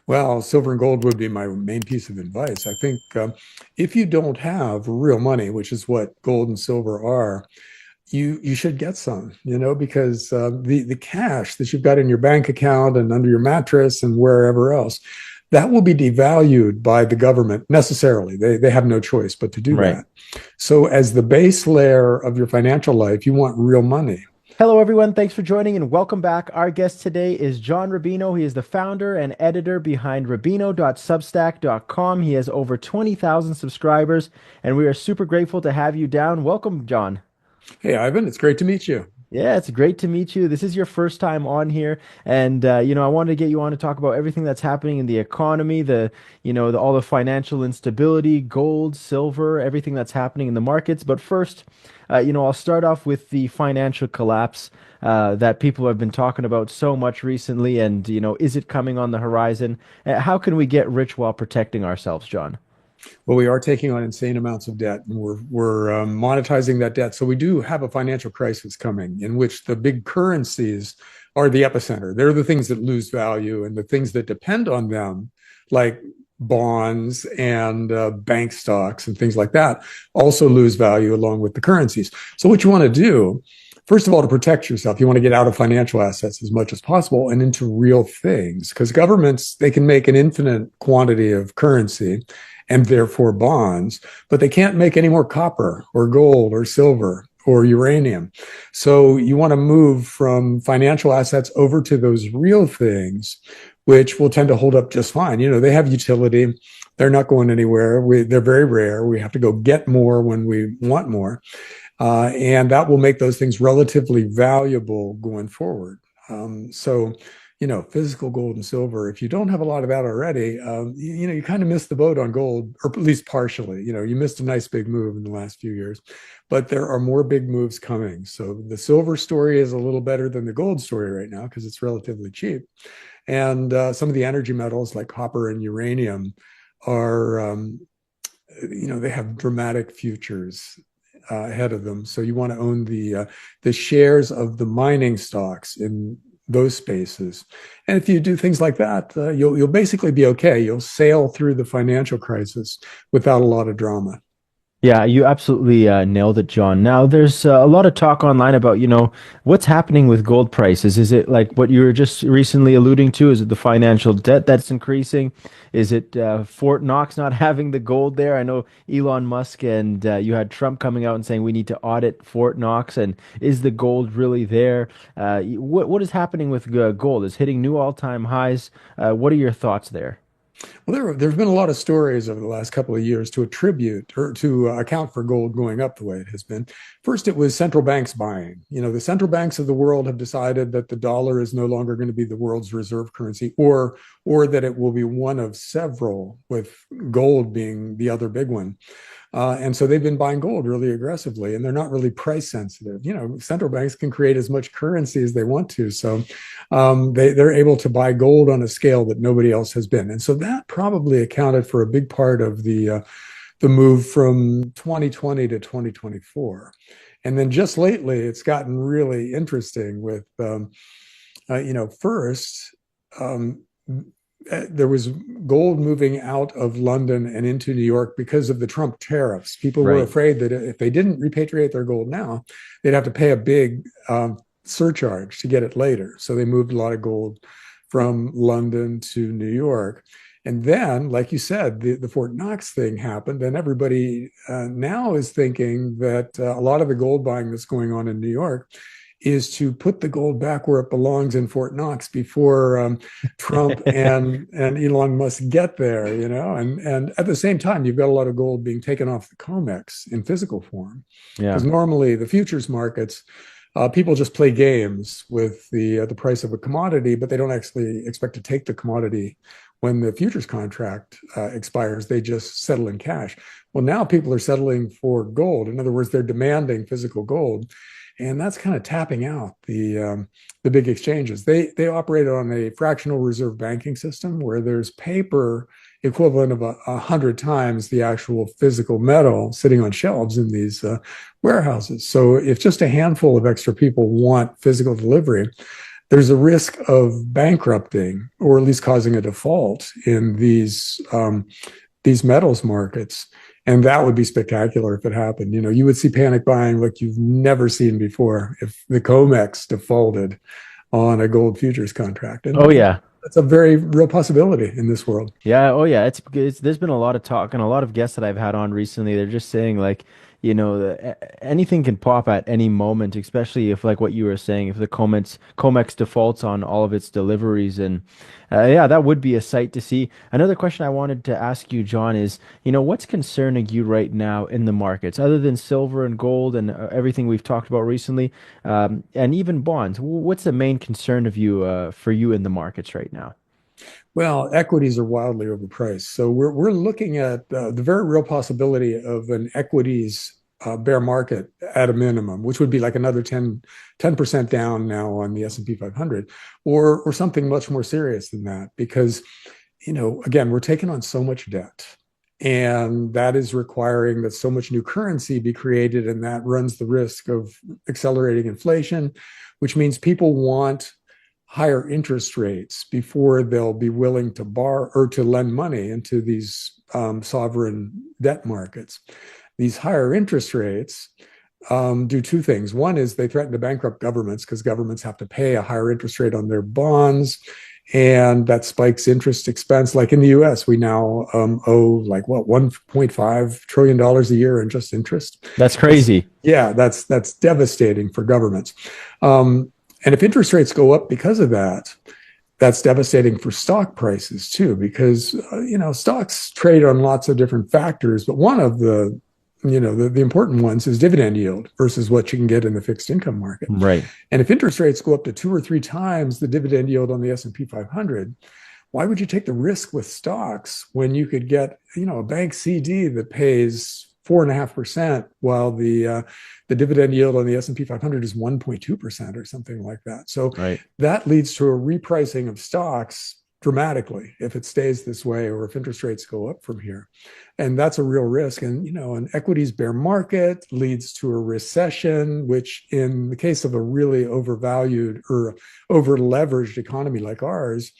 Well, silver and gold would be my main piece of advice. I think if you don't have real money, which is what gold and silver are, you should get some, because the cash that you've got in your bank account and under your mattress and wherever else, that will be devalued by the government necessarily. They have no choice but to do Right. that. So as the base layer of your financial life, you want real money. Hello, everyone. Thanks for joining and welcome back. Our guest today is John Rubino. He is the founder and editor behind Rubino.substack.com. He has over 20,000 subscribers, and we are super grateful to have you down. Welcome, John. Hey, Ivan, it's great to meet you. Yeah, it's great to meet you. This is your first time on here, and I wanted to get you on to talk about everything that's happening in the economy, all the financial instability, gold, silver, everything that's happening in the markets. But first, I'll start off with the financial collapse that people have been talking about so much recently, and is it coming on the horizon? How can we get rich while protecting ourselves, John? Well, we are taking on insane amounts of debt, and we're monetizing that debt. So we do have a financial crisis coming, in which the big currencies are the epicenter. They're the things that lose value, and the things that depend on them, like bonds and bank stocks and things like that, also lose value along with the currencies. So what you want to do, first of all, to protect yourself, you want to get out of financial assets as much as possible and into real things, because governments, they can make an infinite quantity of currency and therefore bonds, but they can't make any more copper or gold or silver or uranium. So you want to move from financial assets over to those real things, which will tend to hold up just fine. They have utility. They're not going anywhere. They're very rare. We have to go get more when we want more. And that will make those things relatively valuable going forward. Physical gold and silver, if you don't have a lot of that already, you kind of missed the boat on gold, or at least partially. You missed a nice big move in the last few years, but there are more big moves coming. So the silver story is a little better than the gold story right now because it's relatively cheap. And some of the energy metals like copper and uranium are, they have dramatic futures ahead of them. So you want to own the shares of the mining stocks in those spaces. And if you do things like that, you'll basically be okay. You'll sail through the financial crisis without a lot of drama. Yeah, you absolutely nailed it, John. Now, there's a lot of talk online about, what's happening with gold prices. Is it like what you were just recently alluding to? Is it the financial debt that's increasing? Is it Fort Knox not having the gold there? I know Elon Musk and you had Trump coming out and saying we need to audit Fort Knox. And is the gold really there? What is happening with gold? Is hitting new all-time highs? What are your thoughts there? Well, there's been a lot of stories over the last couple of years to attribute or to account for gold going up the way it has been. First, it was central banks buying. The central banks of the world have decided that the dollar is no longer going to be the world's reserve currency, or that it will be one of several, with gold being the other big one. And so they've been buying gold really aggressively, and they're not really price sensitive. Central banks can create as much currency as they want to. So they're able to buy gold on a scale that nobody else has been. And so that probably accounted for a big part of the move from 2020 to 2024. And then just lately, it's gotten really interesting with, first, um, there was gold moving out of London and into New York because of the Trump tariffs. People were Right. afraid that if they didn't repatriate their gold now, they'd have to pay a big surcharge to get it later. So they moved a lot of gold from London to New York. And then, like you said, the Fort Knox thing happened, and everybody now is thinking that a lot of the gold buying that's going on in New York is to put the gold back where it belongs in Fort Knox before Trump and Elon Musk get there, and at the same time, you've got a lot of gold being taken off the COMEX in physical form, because Yeah. normally the futures markets, people just play games with the price of a commodity, but they don't actually expect to take the commodity when the futures contract expires. They just settle in cash. Well, now people are settling for gold. In other words, they're demanding physical gold, and that's kind of tapping out the big exchanges. They operate on a fractional reserve banking system where there's paper equivalent of 100 times the actual physical metal sitting on shelves in these warehouses. So if just a handful of extra people want physical delivery, there's a risk of bankrupting or at least causing a default in these metals markets. And that would be spectacular if it happened. You would see panic buying like you've never seen before if the COMEX defaulted on a gold futures contract. Oh And yeah. that's a very real possibility in this world. Yeah, oh yeah, it's there's been a lot of talk and a lot of guests that I've had on recently. They're just saying like, anything can pop at any moment, especially if like what you were saying, if the Comex defaults on all of its deliveries and yeah, that would be a sight to see. Another question I wanted to ask you, John, is, what's concerning you right now in the markets other than silver and gold and everything we've talked about recently, and even bonds. What's the main concern of you for you in the markets right now? Well, equities are wildly overpriced. So we're looking at the very real possibility of an equities bear market at a minimum, which would be like another 10% down now on the S&P 500, or something much more serious than that. Because, again, we're taking on so much debt. And that is requiring that so much new currency be created, and that runs the risk of accelerating inflation, which means people want higher interest rates before they'll be willing to borrow or to lend money into these sovereign debt markets. These higher interest rates do two things. One is they threaten to bankrupt governments because governments have to pay a higher interest rate on their bonds, and that spikes interest expense. Like in the US, we now owe like what, $1.5 trillion a year in just interest. That's That's crazy. Yeah, that's devastating for governments. And if interest rates go up because of that, that's devastating for stock prices too, because stocks trade on lots of different factors, but one of the important ones is dividend yield versus what you can get in the fixed income market. Right. And if interest rates go up to 2 or 3 times the dividend yield on the S&P 500, why would you take the risk with stocks when you could get a bank CD that pays 4.5%, while the dividend yield on the S&P 500 is 1.2% or something like that. So Right. that leads to a repricing of stocks dramatically if it stays this way, or if interest rates go up from here. And that's a real risk. And an equities bear market leads to a recession, which in the case of a really overvalued or over leveraged economy like ours,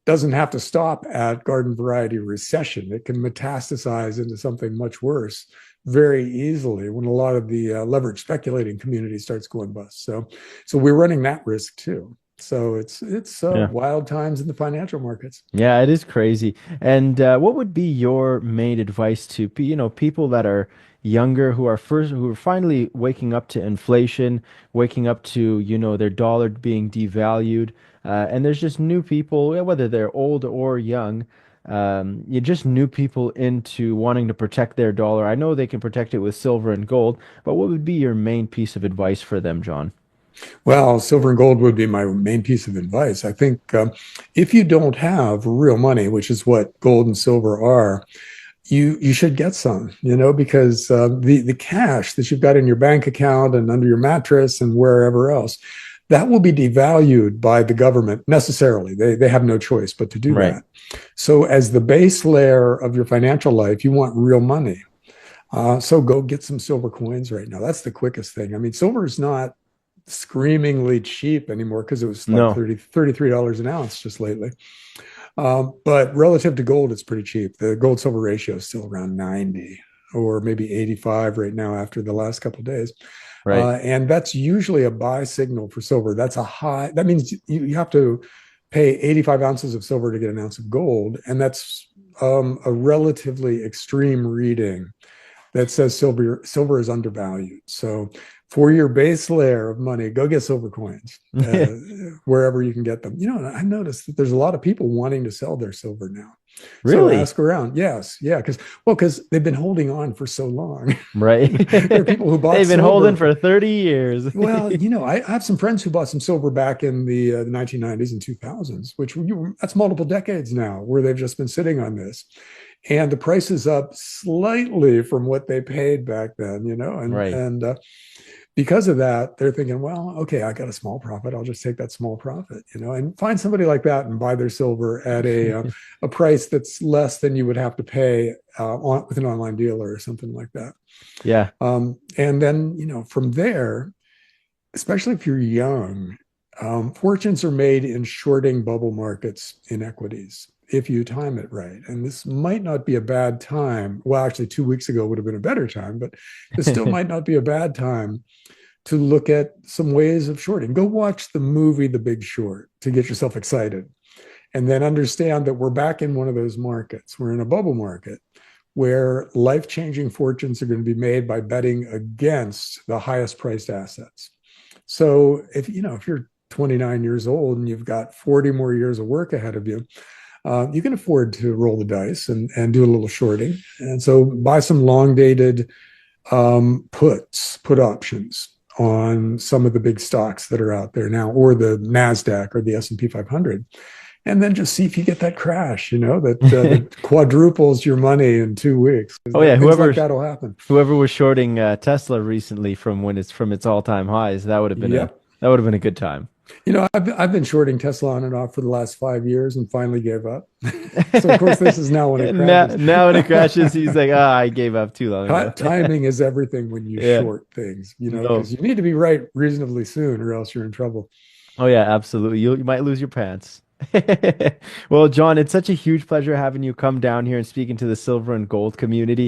doesn't have to stop at garden variety recession. It can metastasize into something much worse very easily when a lot of the leverage speculating community starts going bust. So we're running that risk too. So it's Yeah. wild times in the financial markets. Yeah, it is crazy. And what would be your main advice to people that are younger who are finally waking up to inflation, waking up to their dollar being devalued, and there's just new people, whether they're old or young, you just new people into wanting to protect their dollar. I know they can protect it with silver and gold, but what would be your main piece of advice for them, John? Well, silver and gold would be my main piece of advice. I think if you don't have real money, which is what gold and silver are, you should get some, because the cash that you've got in your bank account and under your mattress and wherever else, that will be devalued by the government necessarily. They have no choice but to do Right. that. So as the base layer of your financial life, you want real money. So go get some silver coins right now. That's the quickest thing. I mean, silver is not screamingly cheap anymore because it was like No. $33 an ounce just lately. But relative to gold, it's pretty cheap. The gold silver ratio is still around 90 or maybe 85 right now after the last couple of days. Right. And that's usually a buy signal for silver. That means you have to pay 85 ounces of silver to get an ounce of gold. And that's a relatively extreme reading that says silver is undervalued. So for your base layer of money, go get silver coins wherever you can get them. I've noticed that there's a lot of people wanting to sell their silver now. So Really? ask around. Yes, yeah, because they've been holding on for so long. Right. There are people who bought They've been holding silver. for 30 years. Well, I have some friends who bought some silver back in the 1990s and 2000s, which that's multiple decades now where they've just been sitting on this. And the price is up slightly from what they paid back then, Right. and because of that, they're thinking, well, okay, I got a small profit. I'll just take that small profit, and find somebody like that and buy their silver at a price that's less than you would have to pay with an online dealer or something like that. Yeah. And then, from there, especially if you're young, Fortunes are made in shorting bubble markets in equities if you time it right. And this might not be a bad time. Well, actually, 2 weeks ago would have been a better time, but this still might not be a bad time to look at some ways of shorting. Go watch the movie The Big Short to get yourself excited. And then understand that we're back in one of those markets. We're in a bubble market where life changing fortunes are going to be made by betting against the highest priced assets. So if you're 29 years old and you've got 40 more years of work ahead of you, you can afford to roll the dice and do a little shorting. And so buy some long dated put options on some of the big stocks that are out there now, or the NASDAQ or the S&P 500. And then just see if you get that crash, that quadruples your money in 2 weeks. Oh yeah, Things like that'll happen. whoever was shorting Tesla recently from its all-time highs, Yep. that would have been a good time. I've been shorting Tesla on and off for the last 5 years and finally gave up. So of course, this is now when it crashes. Now when it crashes, he's like, ah, I gave up too long ago. Timing is everything when you Yeah. short things, No. because you need to be right reasonably soon, or else you're in trouble. Oh yeah, absolutely. You might lose your pants. Well, John, it's such a huge pleasure having you come down here and speak into the silver and gold community.